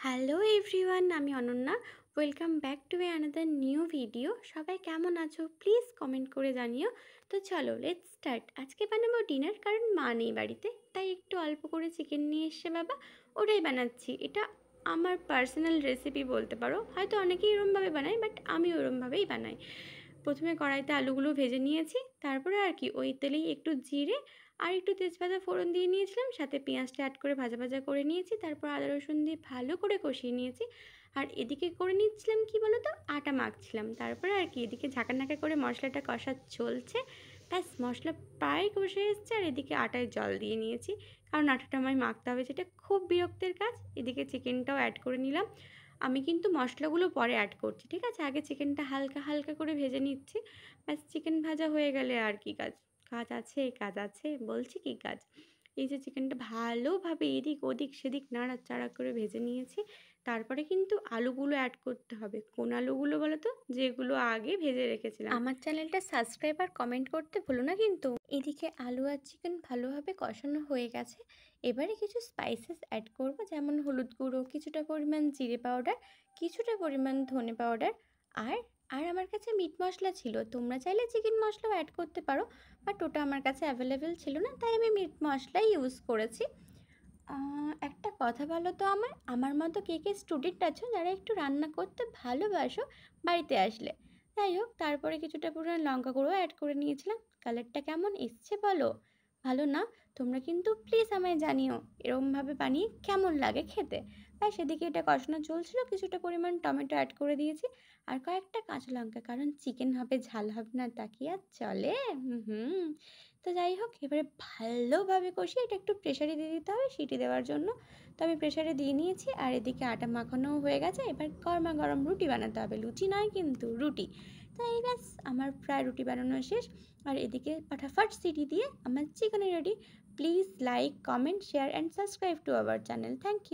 Hello everyone, আমি Ananya. Welcome back to another new video. সবাই কেমন আছো প্লিজ কমেন্ট করে জানিও। তো চলো লেটস স্টার্ট। আজকে বানাবো ডিনার, কারণ মা নেই বাড়িতে, তাই একটু অল্প করে চিকেন নিয়ে এসছে বাবা, ওটাই বানাচ্ছি। এটা আমার পার্সোনাল রেসিপি বলতে পারো, হয়তো অনেকেই এরমভাবে বানায়, বাট আমি ওরমভাবেই বানাই। প্রথমে কড়াইতে আলুগুলো ভেজে নিয়েছি, তারপরে আর কি ওই তেলেই একটু জিরে আর একটু তেজপাতা ফোড়ন দিয়ে নিয়েছিলাম, সাথে পেঁয়াজটা অ্যাড করে ভাজা ভাজা করে নিয়েছি, তারপর আদা রসুন দিয়ে ভালো করে কষিয়ে নিয়েছি। আর এদিকে করে নিচ্ছিলাম কি বলো তো, আটা মাখছিলাম। তারপরে আর কি এদিকে ঝাঁকানাকা করে মশলাটা কষা চলছে। ব্যাস মশলা প্রায় কষে এসছে, আর এদিকে আটায় জল দিয়ে নিয়েছি, কারণ আটাটা আমায় মাখতে হবে, যেটা খুব বিরক্তের কাজ। এদিকে চিকেনটাও অ্যাড করে নিলাম। আমি কিন্তু মশলাগুলো পরে অ্যাড করছি, ঠিক আছে? আগে চিকেনটা হালকা হালকা করে ভেজে নিচ্ছি। ব্যাস চিকেন ভাজা হয়ে গেলে আর কি কাজ, কাজ আছে বলছি কি কাজ। এই যে চিকেনটা ভালোভাবে এদিক ওদিক সেদিক নাড়াচাড়া করে ভেজে নিয়েছি। তারপরে কিন্তু আলুগুলো অ্যাড করতে হবে। কোন আলুগুলো বলো তো? যেগুলো আগে ভেজে রেখেছিলাম। আমার চ্যানেলটা সাবস্ক্রাইব আর কমেন্ট করতে ভুলো না কিন্তু। এদিকে আলু আর চিকেন ভালোভাবে কষানো হয়ে গেছে। এবারে কিছু স্পাইসেস অ্যাড করব, যেমন হলুদ গুঁড়ো, কিছুটা পরিমাণ জিরে পাউডার, কিছুটা পরিমাণ ধনে পাউডার, আর আর আমার কাছে মিট মশলা ছিল। তোমরা চাইলে চিকেন মশলাও অ্যাড করতে পারো, বাট ওটা আমার কাছে অ্যাভেলেবেল ছিল না, তাই আমি মিট মশলাই ইউজ করেছি। একটা কথা বলো তো, আমার মতো কে কে স্টুডেন্ট আছো যারা একটু রান্না করতে ভালোবাসো বাড়িতে আসলে? যাই হোক, তারপরে কিছুটা পরিমাণ লঙ্কা গুঁড়ো অ্যাড করে নিয়েছিলাম। কালারটা কেমন এসছে বলো? ভালো না? তোমরা কিন্তু প্লিজ আমায় জানিও এরমভাবে বানিয়ে কেমন লাগে খেতে। তাই সেদিকে এটা কষানো চলছিল, কিছুটা পরিমাণ টমেটো অ্যাড করে দিয়েছি, আর কয়েকটা কাঁচা লঙ্কা, কারণ চিকেন হবে ঝাল হবে না, তা কি আর চলে? হুম। তো যাই হোক, এবারে ভালোভাবে কষিয়ে এটা একটু প্রেশারে দিয়ে দিতে হবে সিটি দেওয়ার জন্য। তো আমি প্রেশারে দিয়ে নিয়েছি, আর এদিকে আটা মাখানোও হয়ে গেছে। এবার গরমা গরম রুটি বানাতে হবে, লুচি নয় কিন্তু রুটি। তাই ব্যাস আমার প্রায় রুটি বানানো শেষ। আর এদিকে ফাটাফাট সিটি দিয়ে আমার chicken ready. Please like, comment, share and subscribe to our channel. Thank you.